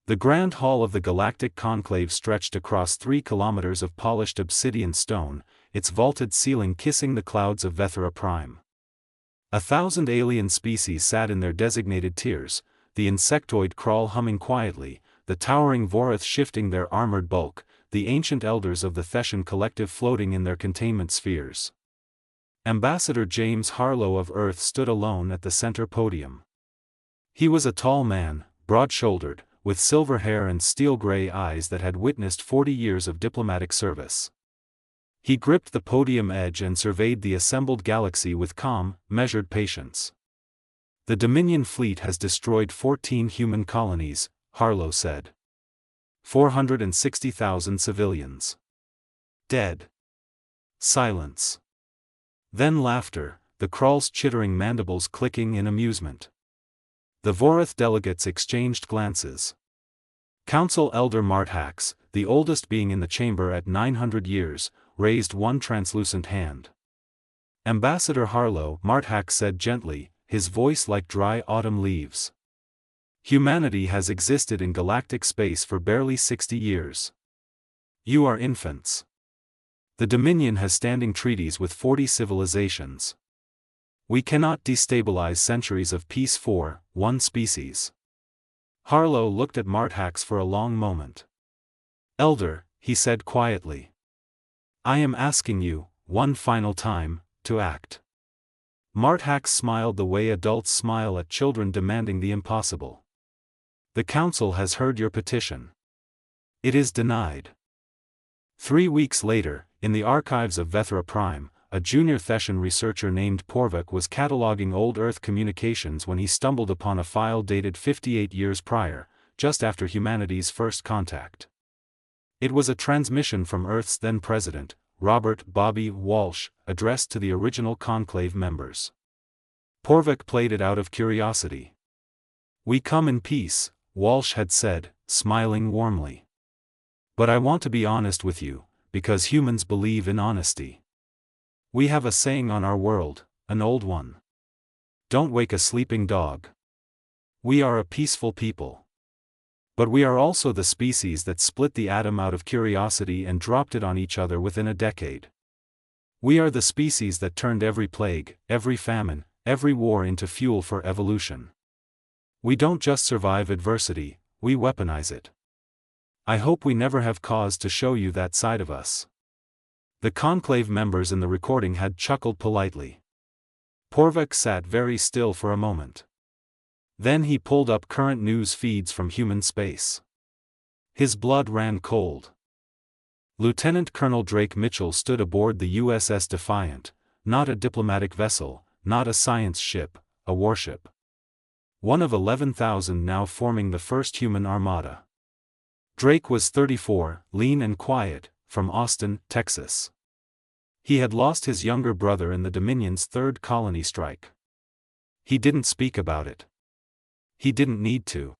The grand hall of the Galactic Conclave stretched across 3 kilometers of polished obsidian stone, its vaulted ceiling kissing the clouds of Vethera Prime. 1,000 alien species sat in their designated tiers, the insectoid crawl humming quietly, the towering Vorath shifting their armored bulk, the ancient elders of the Theshan collective floating in their containment spheres. Ambassador James Harlow of Earth stood alone at the center podium. He was a tall man, broad-shouldered, with silver hair and steel-gray eyes that had witnessed 40 years of diplomatic service. He gripped the podium edge and surveyed the assembled galaxy with calm, measured patience. "The Dominion fleet has destroyed 14 human colonies," Harlow said. 460,000 civilians dead. Silence. Then laughter, the Krall's chittering mandibles clicking in amusement. The Vorath delegates exchanged glances. Council Elder Marthax, the oldest being in the chamber at 900 years, raised one translucent hand. "Ambassador Harlow," Marthax said gently, his voice like dry autumn leaves. "Humanity has existed in galactic space for barely 60 years. You are infants. The Dominion has standing treaties with 40 civilizations. We cannot destabilize centuries of peace for one species." Harlow looked at Marthax for a long moment. "Elder," he said quietly. "I am asking you, one final time, to act." Marthax smiled the way adults smile at children demanding the impossible. "The Council has heard your petition. It is denied." 3 weeks later, in the archives of Vethera Prime, a junior Theshan researcher named Porvik was cataloging old Earth communications when he stumbled upon a file dated 58 years prior, just after humanity's first contact. It was a transmission from Earth's then-president, Robert "Bobby" Walsh, addressed to the original Conclave members. Porvik played it out of curiosity. "We come in peace," Walsh had said, smiling warmly. "But I want to be honest with you, because humans believe in honesty. We have a saying on our world, an old one. Don't wake a sleeping dog. We are a peaceful people. But we are also the species that split the atom out of curiosity and dropped it on each other within a decade. We are the species that turned every plague, every famine, every war into fuel for evolution. We don't just survive adversity, we weaponize it. I hope we never have cause to show you that side of us." The Conclave members in the recording had chuckled politely. Porvik sat very still for a moment. Then he pulled up current news feeds from human space. His blood ran cold. Lieutenant Colonel Drake Mitchell stood aboard the USS Defiant, not a diplomatic vessel, not a science ship, a warship. One of 11,000 now forming the first human armada. Drake was 34, lean and quiet, from Austin, Texas. He had lost his younger brother in the Dominion's third colony strike. He didn't speak about it. He didn't need to.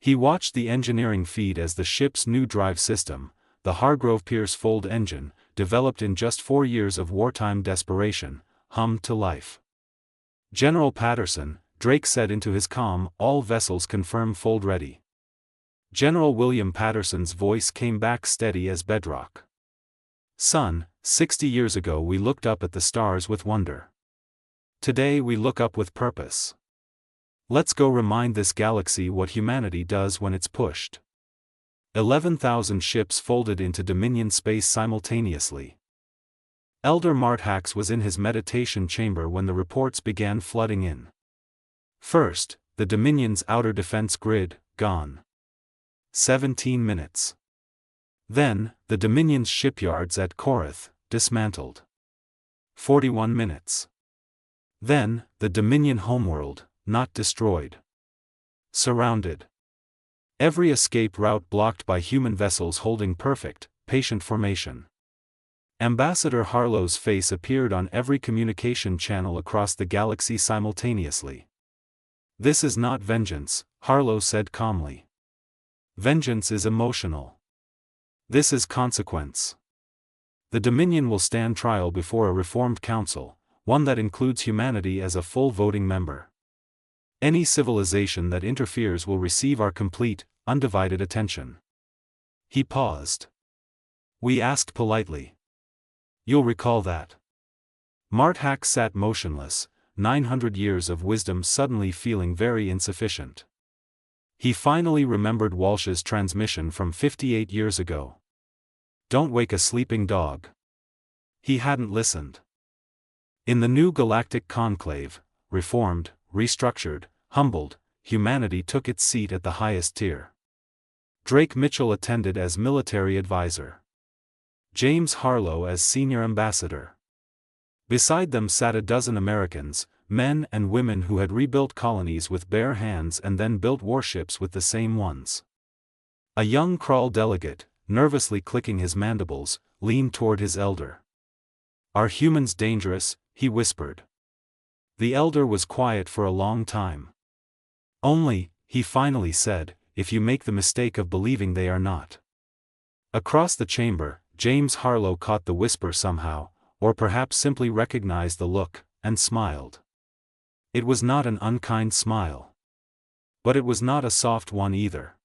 He watched the engineering feed as the ship's new drive system, the Hargrove Pierce Fold engine, developed in just 4 years of wartime desperation, hummed to life. "General Patterson," Drake said into his comm, "all vessels confirm fold ready." General William Patterson's voice came back steady as bedrock. "Son, 60 years ago we looked up at the stars with wonder. Today we look up with purpose. Let's go remind this galaxy what humanity does when it's pushed." 11,000 ships folded into Dominion space simultaneously. Elder Marthax was in his meditation chamber when the reports began flooding in. First, the Dominion's outer defense grid, gone. 17 minutes. Then, the Dominion's shipyards at Korath, dismantled. 41 minutes. Then, the Dominion homeworld, not destroyed. Surrounded. Every escape route blocked by human vessels holding perfect, patient formation. Ambassador Harlow's face appeared on every communication channel across the galaxy simultaneously. "This is not vengeance," Harlow said calmly. "Vengeance is emotional. This is consequence. The Dominion will stand trial before a reformed council, one that includes humanity as a full voting member. Any civilization that interferes will receive our complete, undivided attention. He paused. We asked politely. You'll recall that. Marthak sat motionless, 900 years of wisdom suddenly feeling very insufficient. He finally remembered Walsh's transmission from 58 years ago. Don't wake a sleeping dog. He hadn't listened. In the new Galactic Conclave, reformed, restructured, humbled, humanity took its seat at the highest tier. Drake Mitchell attended as military advisor. James Harlow as senior ambassador. Beside them sat a dozen Americans, men and women who had rebuilt colonies with bare hands and then built warships with the same ones. A young Krull delegate, nervously clicking his mandibles, leaned toward his elder. Are humans dangerous? He whispered. The elder was quiet for a long time. Only, he finally said, if you make the mistake of believing they are not. Across the chamber, James Harlow caught the whisper somehow, or perhaps simply recognized the look, and smiled. It was not an unkind smile. But it was not a soft one either.